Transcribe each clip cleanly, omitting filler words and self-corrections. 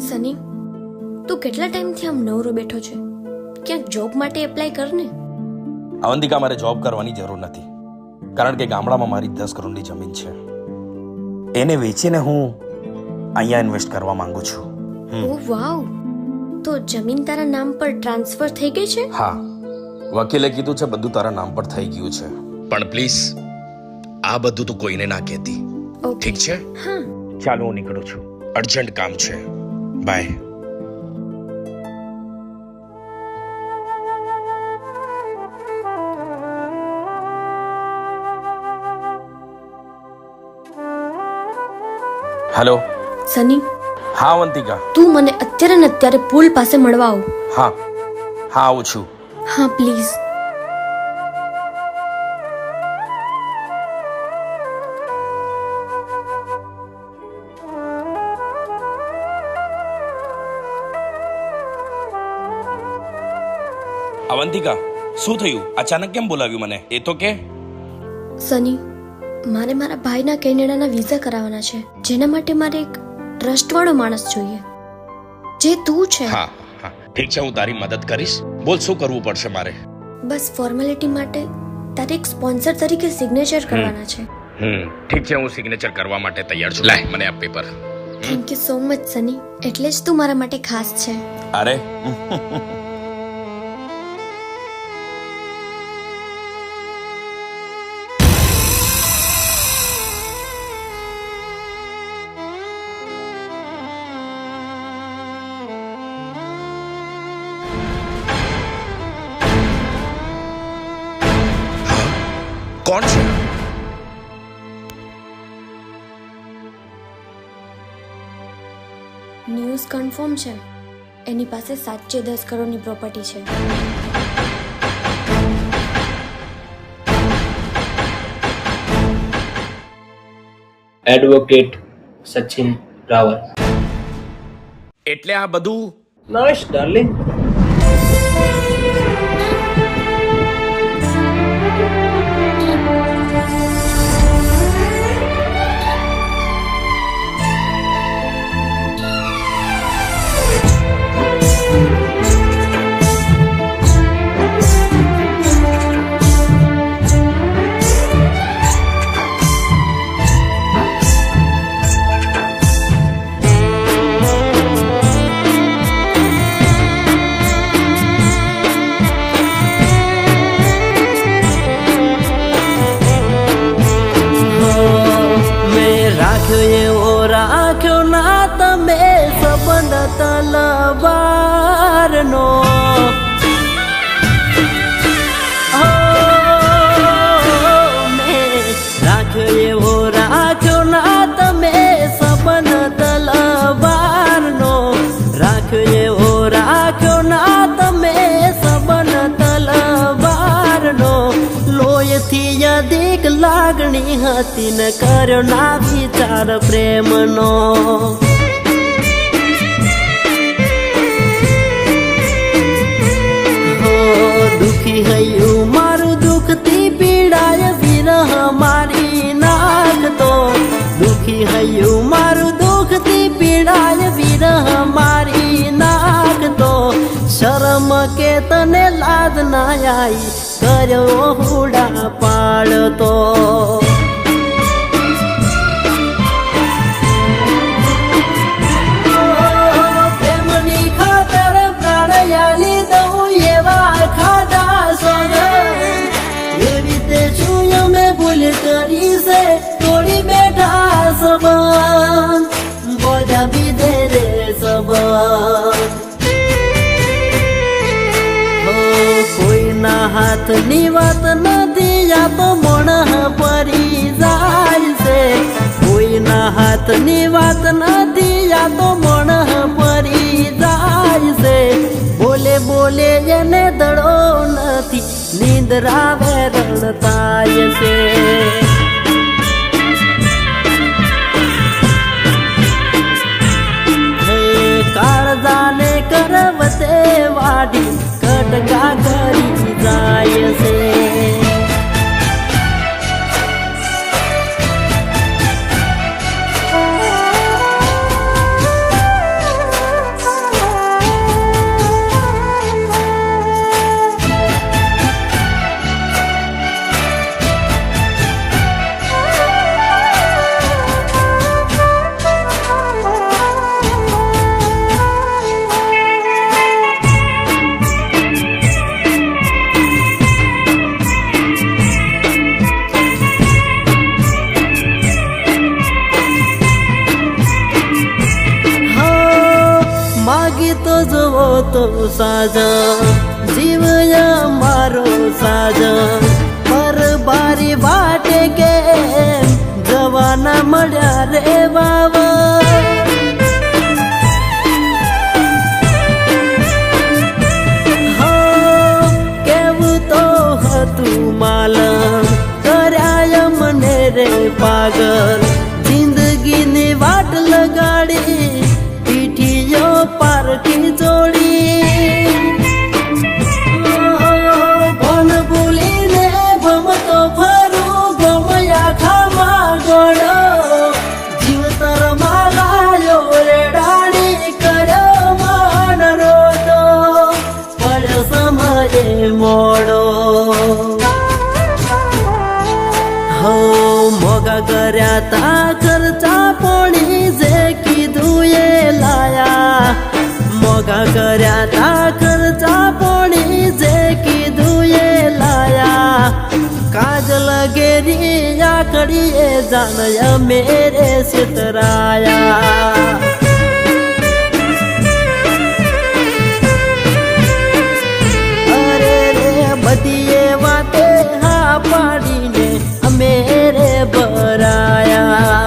સની, તું કેટલા ટાઈમથી આમ નવરો બેઠો છે? ક્યાંક જોબ માટે એપ્લાય કર ને. અવંતિકા, મારે જોબ કરવાની જરૂર નથી, કારણ કે ગામડામાં મારી 10 કરોડની જમીન છે. એને વેચીને હું અહીંયા ઇન્વેસ્ટ કરવા માંગુ છું. ઓહ વાવ, તો જમીન તારા નામ પર ટ્રાન્સફર થઈ ગઈ છે? હા, વકીલે કીધું છે બધું તારા નામ પર થઈ ગયું છે. પણ પ્લીઝ આ બધું તું કોઈને ના કહેતી, ઠીક છે? હા. ચાલો, હું નીકળું છું, અર્જન્ટ કામ છે. બાય. હેલો સની. હા અવંતિકા. તું મને અત્યારે ને અત્યારે પુલ પાસે મળવા આવ. હા હા, આવું છું. હા પ્લીઝ. અવંતિકા, શું થયું? અચાનક કેમ બોલાવ્યું મને? એ તો કે. સની, મારે મારા ભાઈના કેનેડાના વિઝા કરાવવાના છે, જેના માટે મારે એક ટ્રસ્ટવાળો માણસ જોઈએ, જે તું છે. હા હા, ઠીક છે, હું તારી મદદ કરીશ. બોલ, શું કરવું પડશે મારે? બસ ફોર્મેલિટી માટે તારે એક સ્પોન્સર તરીકે સિગ્નેચર કરવાના છે. ઠીક છે, હું સિગ્નેચર કરવા માટે તૈયાર છું. લાય મને આ paper. Thank you so much Sunny, એટલે જ તું મારા માટે ખાસ છે. અરે કોણ છે? ન્યૂઝ કન્ફર્મ છે, એની પાસે સાચે 10 કરોડની પ્રોપર્ટી છે. એડવોકેટ સચિન રાવલ. એટલે આ બધું? Nice darling. રાખ્યો ના તમે સંબંધ તલવારનો, રાખ્યો ના તમે સંબંધ તલવારનો, રાખ્યો ના તમે સંબંધ તલવારનો. લોહીથી અધિક લાગણી હતી ને કર્યો ના વિચાર પ્રેમનો. દુખી હૈયું મારું દુઃખથી પીડાય વિરહ મારી નાખતો. દુખી હૈયું મારું દુઃખથી પીડાય વિરહ મારી નાખતો. શરમ કે તને લાજ ના આવી કર્યો હુડા પાડતો. પ્રેમની ખાતર પ્રાણયાલી દઉં એવા ખાધા સોગ. એવી તે શું અમે ભૂલ કરી છે, તોડી બેઠા સંબંધ, બોધા બીધે રે સંબંધ. કોઈના હાથની વાત નથી, આ તો મણ પરી જાય છે. કોઈના હાથની વાત નથી, આ તો મણ પરી જાય છે. બોલે બોલે એને દડો નથી, નિંદ્રા વેરણ થાય છે. કાળજાને કરવતે વાડી કટકા કરી જાય છે. બાકી તો જુઓ તો સાજા જીવયા મારો સાજા પર બારી વાટે કે જવાના મળ્યા રે બાવા માલણ કર્યા મને રે પાગલ જિંદગીની વાટ લગાડી પીઠીઓ પારકી જોડી ભણ ભૂલીને ભમતો ફરું ગમયા ખામાં ગોળો જીવતર મારાયો રે ડાળી કર્યો માન રોતો પડ્યો સમયે મોડો મોગા કર્યા તા ખર્ચા પોણી જે કીધું એ લાયા મોગા કર્યા તા ખર્ચા પોણી જે કીધું એ લાયા કાજ લગેરી આકડી એ જાનય મેરે સિતરાયા અરે રે બધી વાતે હા પાડીને મેરે બરાયા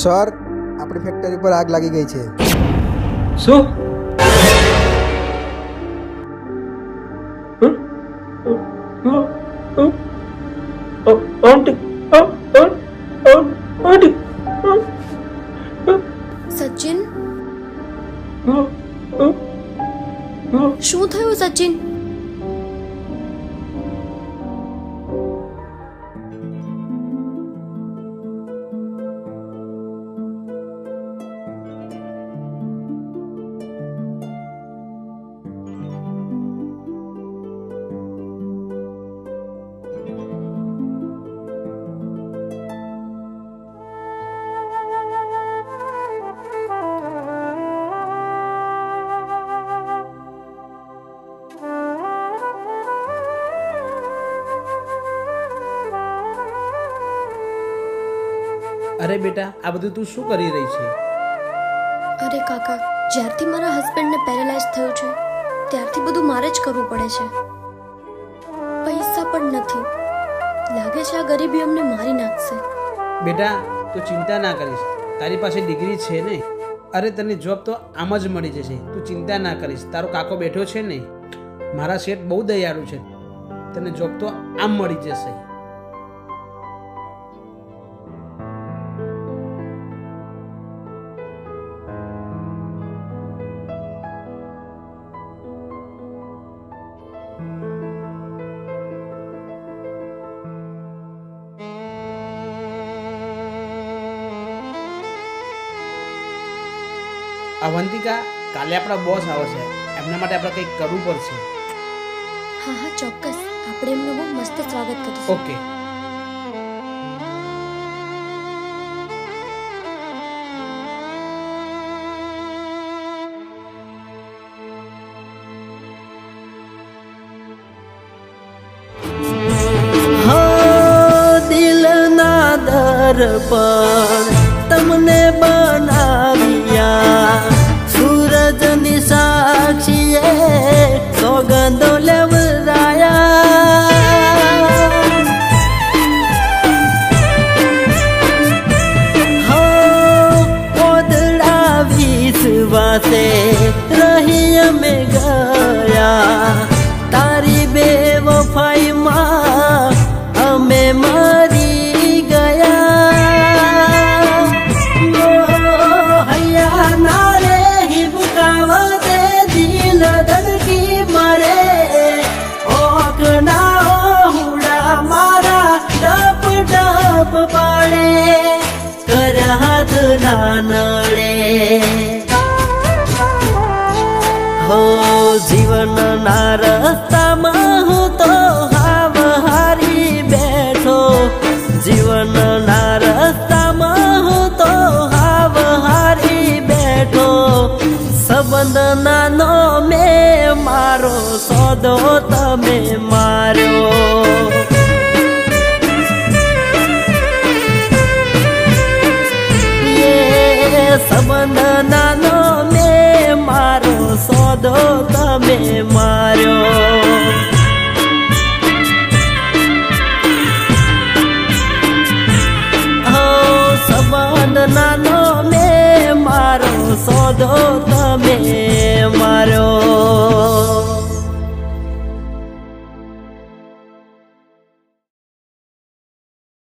સર આપણી ફેક્ટરી પર આગ લાગી ગઈ છે શું સચિન શું થયું સચિન અરે બેટા આ બધું તું શું કરી રહી છે? અરે કાકા, જ્યારથી મારા હસબન્ડને પેરેલાઇઝ થયું છે ત્યારથી બધું મારે જ કરવું પડે છે. પૈસા પણ નથી. લાગે છે આ ગરીબી અમને મારી નાખશે. બેટા તું ચિંતા ના કરીશ, તારી પાસે ડિગ્રી છે ને. અરે તને જોબ તો આમ જ મળી જશે, તું ચિંતા ના કરીશ. તારો કાકો બેઠો છે ને, મારા શેઠ બહુ દયાળુ છે, તને જોબ તો આમ મળી જશે. અવંતિકા, કાલે આપણા બોસ આવે છે, એમના માટે આપણે કંઈક કરવું પડશે. હા હા ચોક્કસ, આપણે એમનું બહુ મસ્ત સ્વાગત કરીશું. ઓકે. દિલના દર્પણ તમને બનાવ્યા, સૂરજની સાક્ષીએ સોગંદો લેવરાયા. ઓદડા વિશ્વાસે રહી અમે ગયા, તારી બેવફાઈમાં નડે હો જીવનના રસ્તામાં હું તો હાવ હારી બેઠો જીવનના રસ્તામાં હું તો હાવ હારી બેઠો સંબંધ નાનો મેં મારો સોદો તમે માર્યો સંબંધ નાનો મેં મારો સોદો